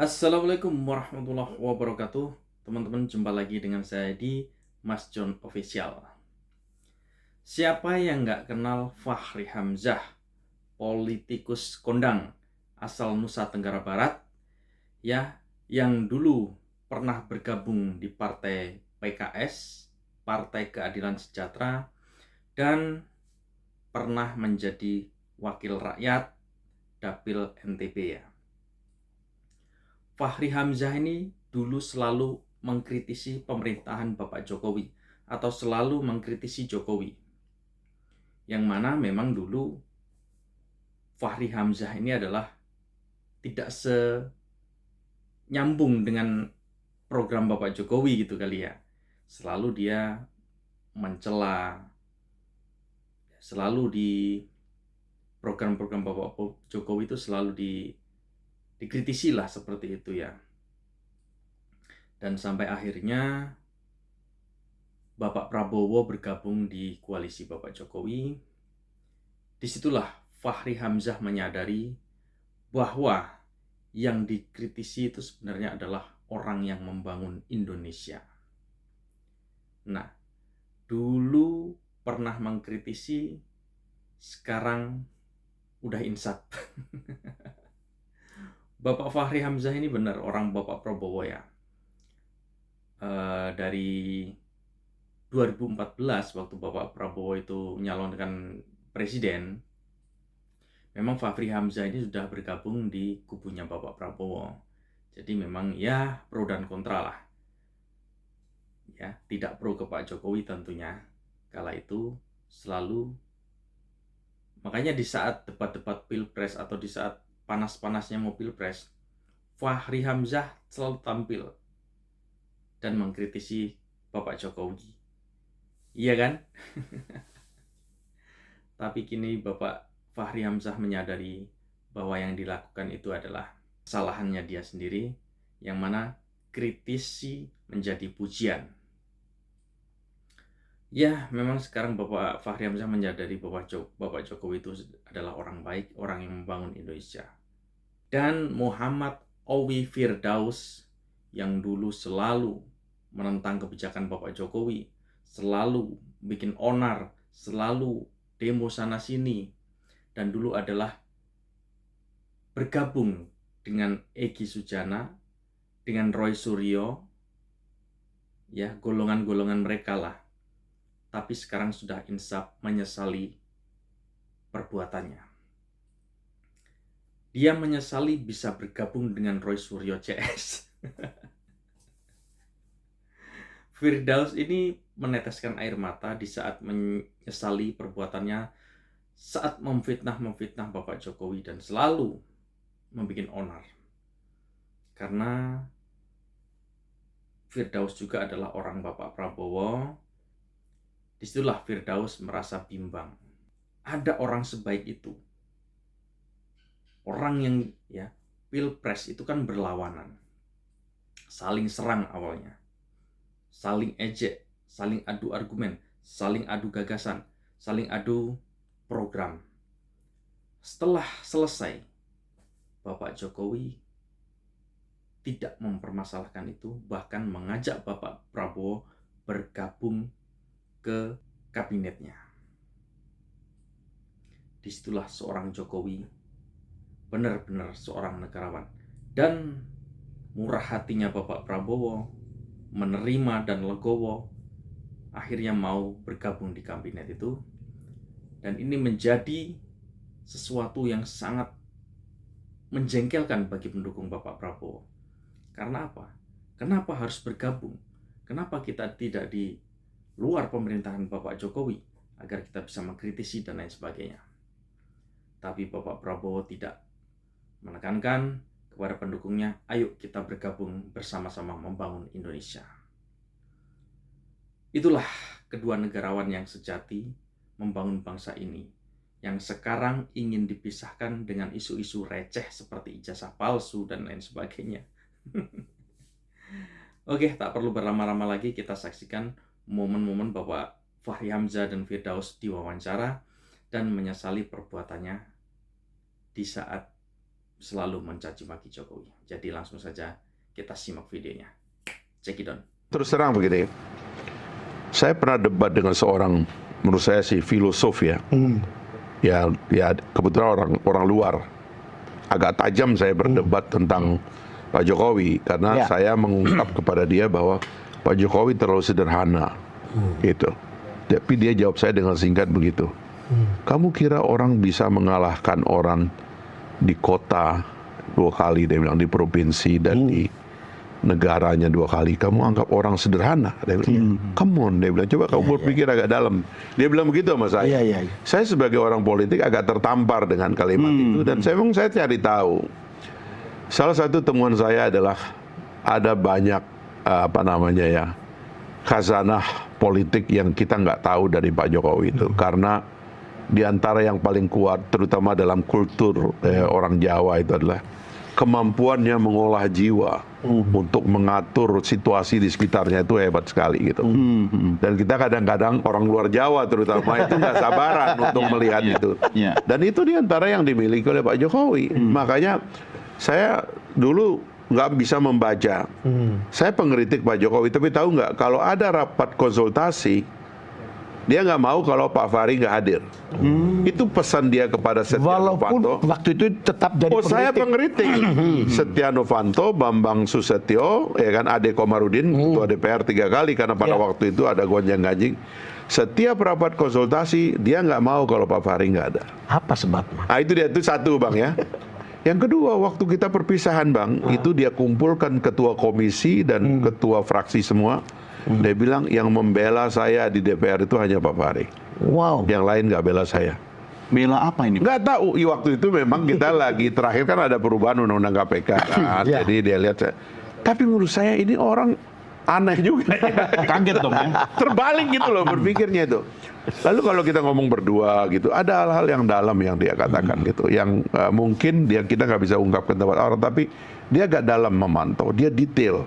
Assalamualaikum warahmatullahi wabarakatuh. Teman-teman, jumpa lagi dengan saya di Mas John Official. Siapa yang nggak kenal Fachri Hamzah, politikus kondang asal Nusa Tenggara Barat, ya, yang dulu pernah bergabung di Partai PKS, Partai Keadilan Sejahtera, dan pernah menjadi wakil rakyat Dapil NTB, ya. Fachri Hamzah ini dulu selalu mengkritisi pemerintahan Bapak Jokowi atau selalu mengkritisi Jokowi. Yang mana memang dulu Fachri Hamzah ini adalah tidak senyambung dengan program Bapak Jokowi gitu kali ya. Selalu dia mencela, selalu di program-program Bapak Jokowi itu selalu dikritisi lah seperti itu ya. Dan sampai akhirnya Bapak Prabowo bergabung di koalisi Bapak Jokowi. Disitulah Fachri Hamzah menyadari bahwa yang dikritisi itu sebenarnya adalah orang yang membangun Indonesia. Nah, dulu pernah mengkritisi, sekarang udah insaf. Bapak Fachri Hamzah ini benar orang Bapak Prabowo ya. Dari 2014 waktu Bapak Prabowo itu menyalonkan presiden, memang Fachri Hamzah ini sudah bergabung di kubunya Bapak Prabowo. Jadi memang ya pro dan kontra lah. Ya, tidak pro ke Pak Jokowi tentunya. Kala itu selalu, makanya di saat debat-debat Pilpres atau di saat panas-panasnya mau Pilpres, Fachri Hamzah selalu tampil dan mengkritisi Bapak Jokowi. Iya kan? Tapi kini Bapak Fachri Hamzah menyadari bahwa yang dilakukan itu adalah kesalahannya dia sendiri, yang mana kritisi menjadi pujian. Ya, memang sekarang Bapak Fachri Hamzah menyadari bahwa Bapak Jokowi itu adalah orang baik, orang yang membangun Indonesia. Dan Muhammad Owi Firdaus yang dulu selalu menentang kebijakan Bapak Jokowi, selalu bikin onar, selalu demo sana sini, dan dulu adalah bergabung dengan Egy Sujana, dengan Roy Suryo, ya, golongan-golongan mereka lah. Tapi sekarang sudah insaf menyesali perbuatannya. Dia menyesali bisa bergabung dengan Roy Suryo CS. Firdaus ini meneteskan air mata di saat menyesali perbuatannya, saat memfitnah Bapak Jokowi dan selalu membuat onar. Karena Firdaus juga adalah orang Bapak Prabowo. Disitulah Firdaus merasa bimbang. Ada orang sebaik itu. Orang yang ya, Pilpres itu kan berlawanan. Saling serang awalnya. Saling ejek, saling adu argumen, saling adu gagasan, saling adu program. Setelah selesai, Bapak Jokowi tidak mempermasalahkan itu, bahkan mengajak Bapak Prabowo bergabung ke kabinetnya. Disitulah seorang Jokowi benar-benar seorang negarawan. Dan murah hatinya Bapak Prabowo menerima dan legowo, akhirnya mau bergabung di kabinet itu. Dan ini menjadi sesuatu yang sangat menjengkelkan bagi pendukung Bapak Prabowo. Karena apa? Kenapa harus bergabung? Kenapa kita tidak di luar pemerintahan Bapak Jokowi agar kita bisa mengkritisi dan lain sebagainya? Tapi Bapak Prabowo tidak, menekankan kepada pendukungnya, ayo kita bergabung bersama-sama membangun Indonesia. Itulah kedua negarawan yang sejati membangun bangsa ini, yang sekarang ingin dipisahkan dengan isu-isu receh seperti ijazah palsu dan lain sebagainya. Oke, tak perlu berlama-lama lagi, kita saksikan momen-momen Bapak Fachri Hamzah dan Firdaus diwawancara dan menyesali perbuatannya di saat selalu mencaci maki Jokowi. Jadi langsung saja kita simak videonya. Check it on. Terus terang begini, saya pernah debat dengan seorang, menurut saya sih filosof ya. Ya kebetulan orang luar. Agak tajam saya berdebat tentang Pak Jokowi karena saya mengungkap kepada dia bahwa Pak Jokowi terlalu sederhana, gitu. Tapi dia jawab saya dengan singkat begitu. Kamu kira orang bisa mengalahkan orang di kota 2 kali, dia bilang, di provinsi dan di negaranya 2 kali, kamu anggap orang sederhana? Dia bilang, come on, dia bilang, coba kamu berpikir agak dalam. Dia bilang begitu sama saya. Saya sebagai orang politik agak tertampar dengan kalimat itu, dan saya cari tahu. Salah satu temuan saya adalah ada banyak khazanah politik yang kita nggak tahu dari Pak Jokowi itu, karena di antara yang paling kuat, terutama dalam kultur orang Jawa, itu adalah kemampuannya mengolah jiwa untuk mengatur situasi di sekitarnya, itu hebat sekali gitu. Dan kita kadang-kadang orang luar Jawa terutama itu nggak sabaran untuk melihat itu. Dan itu di antara yang dimiliki oleh Pak Jokowi. Makanya saya dulu nggak bisa membaca. Saya pengkritik Pak Jokowi, tapi tahu nggak, kalau ada rapat konsultasi, dia nggak mau kalau Pak Fahri nggak hadir. Itu pesan dia kepada Setia Novanto. Walaupun waktu itu tetap jadi pengkritik. Saya pengkritik. Setia Novanto, Bambang Susetio, ya kan, Ade Komarudin, ketua DPR 3 kali karena pada waktu itu ada gonjang-ganjing. Setiap rapat konsultasi dia nggak mau kalau Pak Fahri nggak ada. Apa sebabnya? Nah itu dia, itu satu Bang ya. Yang kedua, waktu kita perpisahan Bang, itu dia kumpulkan ketua komisi dan ketua fraksi semua. Dia bilang yang membela saya di DPR itu hanya Pak Fahri. Wow. Yang lain nggak bela saya. Bela apa ini? Nggak tahu. Waktu itu memang kita lagi terakhir kan ada perubahan undang-undang KPK kan. Jadi dia lihat saya. Tapi menurut saya ini orang aneh juga ya. Kaget dong ya. Terbalik gitu loh berpikirnya itu. Lalu kalau kita ngomong berdua gitu, ada hal-hal yang dalam yang dia katakan gitu, yang mungkin kita nggak bisa ungkap ke tempat orang, tapi dia agak dalam memantau, dia detail.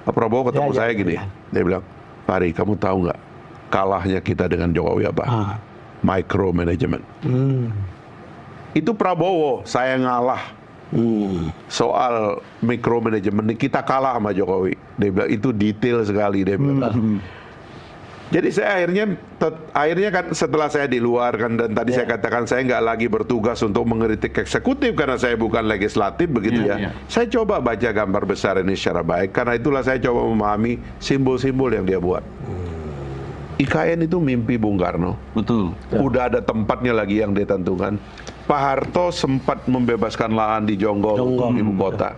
Pak Prabowo ketemu saya gini, dia bilang, Fahri, kamu tahu nggak kalahnya kita dengan Jokowi apa? Micromanagement. Itu Prabowo, saya ngalah. Soal micromanagement kita kalah sama Jokowi. Dia bilang itu detail sekali, dia bilang. Jadi saya akhirnya kan setelah saya di luar kan, dan tadi saya katakan saya nggak lagi bertugas untuk mengkritik eksekutif karena saya bukan legislatif begitu ya. Saya coba baca gambar besar ini secara baik, karena itulah saya coba memahami simbol-simbol yang dia buat. IKN itu mimpi Bung Karno. Betul. Udah ada tempatnya lagi yang ditentukan. Pak Harto sempat membebaskan lahan di Jonggol, ibu kota.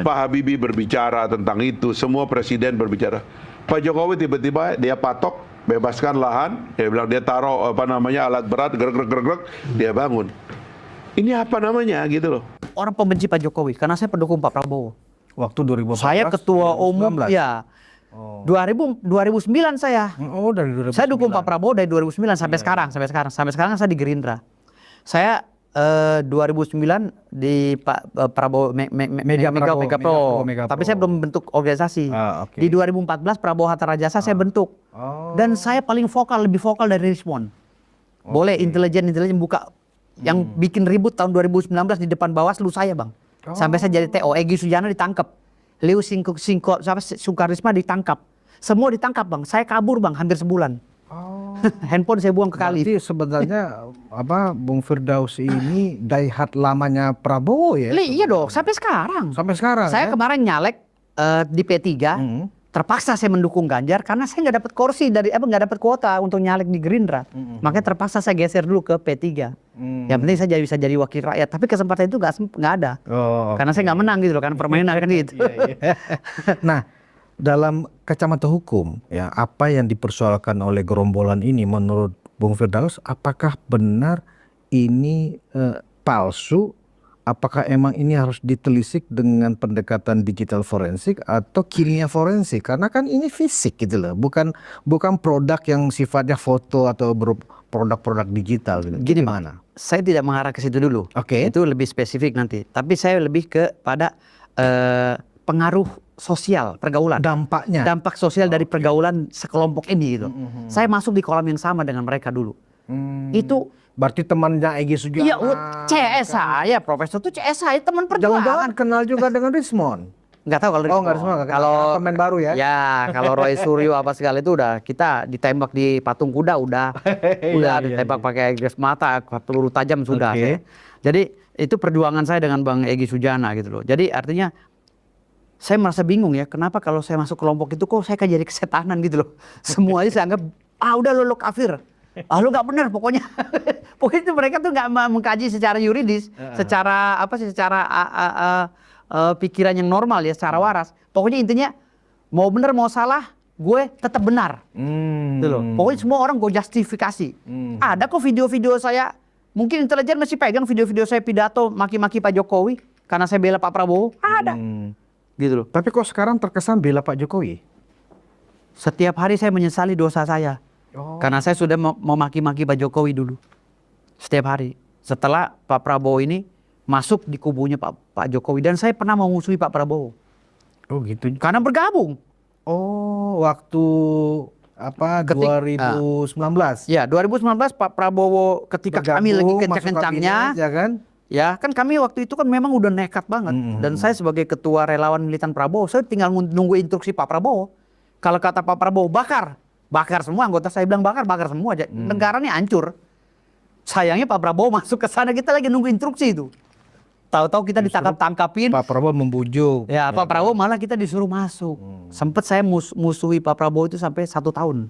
Pak Habibie berbicara tentang itu, semua presiden berbicara. Pak Jokowi tiba-tiba dia patok, bebaskan lahan, dia bilang dia taruh alat berat, gerak, dia bangun. Ini apa namanya gitu loh. Orang pembenci Pak Jokowi karena saya pendukung Pak Prabowo. Waktu 2014. Saya ketua umum 2019. ya. 2009 saya. Oh, dari 2009. Saya dukung Pak Prabowo dari 2009 sampai sekarang, sampai sekarang saya di Gerindra. Saya 2009 di Pak Prabowo Mega Pro. Tapi saya belum bentuk organisasi. Di 2014 Prabowo Hatta Rajasa saya bentuk. Dan saya paling vokal, lebih vokal dari Rismon. Boleh intelijen buka yang bikin ribut tahun 2019 di depan Bawaslu saya, Bang. Sampai saya jadi TO. Egy Sujana ditangkap. Leo Sukarisma ditangkap. Semua ditangkap, Bang. Saya kabur, Bang, hampir sebulan. Handphone saya buang ke kali. Jadi sebenarnya Bung Firdaus ini diehard lamanya Prabowo ya? Iya dong, sampai sekarang. Sampai sekarang. Saya kemarin nyalek di P3, terpaksa saya mendukung Ganjar karena saya nggak dapat kursi nggak dapat kuota untuk nyalek di Gerindra. Makanya terpaksa saya geser dulu ke P3. Yang penting saya bisa jadi wakil rakyat. Tapi kesempatan itu nggak ada. Karena saya nggak menang gitu loh, kan permainan kan gitu. Nah, dalam kacamata hukum, ya, apa yang dipersoalkan oleh gerombolan ini menurut Bung Firdaus, apakah benar ini palsu? Apakah emang ini harus ditelisik dengan pendekatan digital forensik atau kimia forensik? Karena kan ini fisik gitu loh, bukan produk yang sifatnya foto atau produk-produk digital. Gitu. Gini mana? Saya tidak mengarah ke situ dulu. Itu lebih spesifik nanti. Tapi saya lebih kepada pengaruh sosial, pergaulan. Dampak sosial dari pergaulan sekelompok ini gitu. Saya masuk di kolam yang sama dengan mereka dulu. Itu Berarti temannya Egy Sujana. Iya, CS saya, Profesor tuh CS saya, teman perjuangan. Jangan-jangan kenal juga dengan Rismond. Nggak tahu kalau Oh, nggak semua. kalau pemain baru ya. Ya, kalau Roy Suryo apa segala itu udah kita ditembak di patung kuda udah Iya, ditembak pakai gas mata, peluru tajam sudah. Oke. Jadi itu perjuangan saya dengan Bang Egy Sujana gitu loh. Jadi artinya saya merasa bingung ya, kenapa kalau saya masuk kelompok itu kok saya kayak jadi kesetanan gitu loh. Semuanya saya anggap udah lo kafir. Lo nggak benar pokoknya. Pokoknya itu mereka tuh nggak mengkaji secara yuridis, secara apa sih, secara pikiran yang normal ya, secara waras. Pokoknya intinya mau benar mau salah, gue tetap benar. Gitu loh. Pokoknya semua orang gue justifikasi. Ada kok video-video saya, mungkin intelijen masih pegang video-video saya pidato maki-maki Pak Jokowi karena saya bela Pak Prabowo. Ada. Gitu loh. Tapi kok sekarang terkesan bela Pak Jokowi? Setiap hari saya menyesali dosa saya. Oh. Karena saya sudah memaki-maki Pak Jokowi dulu. Setiap hari. Setelah Pak Prabowo ini masuk di kubunya Pak Jokowi. Dan saya pernah memusuhi Pak Prabowo. Oh gitu. Karena bergabung. Oh, waktu apa 2019? Ya, 2019 Pak Prabowo ketika kami lagi kencang-kencangnya. Ya kan? Ya, kan kami waktu itu kan memang udah nekat banget. Dan saya sebagai ketua relawan militan Prabowo, saya tinggal nunggu instruksi Pak Prabowo. Kalau kata Pak Prabowo, bakar semua anggota saya bilang bakar semua aja. Negara ini hancur. Sayangnya Pak Prabowo masuk ke sana, kita lagi nunggu instruksi itu. Tahu-tahu kita ditangkap-tangkapin. Pak Prabowo membujuk. Ya, Pak Prabowo malah kita disuruh masuk. Sempet saya musuhi Pak Prabowo itu sampai 1 tahun.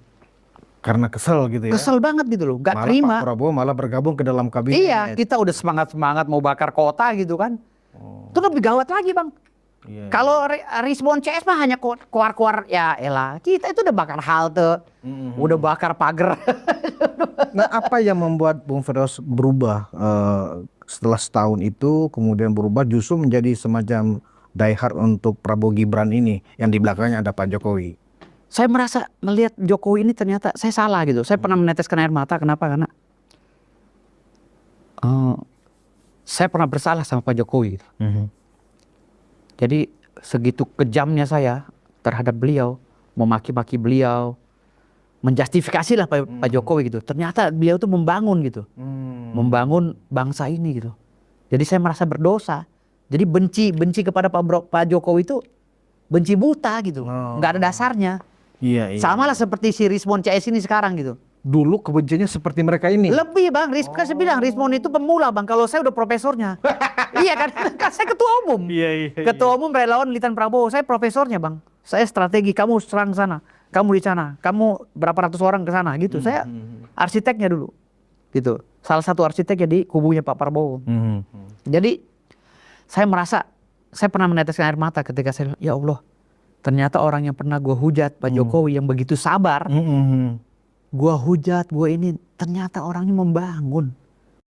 Karena kesel gitu ya. Kesel banget gitu loh, gak malah terima. Pak Prabowo malah bergabung ke dalam kabinet. Iya, kita udah semangat-semangat mau bakar kota gitu kan. Itu lebih gawat lagi bang. Iya. Kalau Rismond CS mah hanya keluar-keluar, ya elah. Kita itu udah bakar halte, udah bakar pagar. Nah, apa yang membuat Bung Firdaus berubah setelah setahun itu, kemudian berubah justru menjadi semacam diehard untuk Prabowo Gibran ini, yang di belakangnya ada Pak Jokowi? Saya merasa melihat Jokowi ini ternyata saya salah gitu. Saya pernah meneteskan air mata. Kenapa? Karena saya pernah bersalah sama Pak Jokowi. Gitu. Jadi segitu kejamnya saya terhadap beliau, memaki-maki beliau, menjustifikasi lah Pak Jokowi gitu. Ternyata beliau tuh membangun gitu, membangun bangsa ini gitu. Jadi saya merasa berdosa. Jadi benci kepada Pak Jokowi itu benci buta gitu, nggak ada dasarnya. Iya. Sama lah seperti si Rismond CS ini sekarang gitu. Dulu kebenciannya seperti mereka ini. Lebih bang, kan saya bilang Rismond itu pemula bang. Kalau saya udah profesornya. Iya kan, kan saya ketua umum. Iya. Ketua umum relawan militan Prabowo. Saya profesornya bang. Saya strategi, kamu serang sana, kamu di sana, kamu berapa ratus orang ke sana gitu. Saya arsiteknya dulu, gitu. Salah satu arsiteknya di kubunya Pak Prabowo. Jadi saya merasa, saya pernah meneteskan air mata ketika saya, ya Allah, ternyata orang yang pernah gue hujat Pak Jokowi yang begitu sabar, gue hujat, gue ini, ternyata orangnya membangun.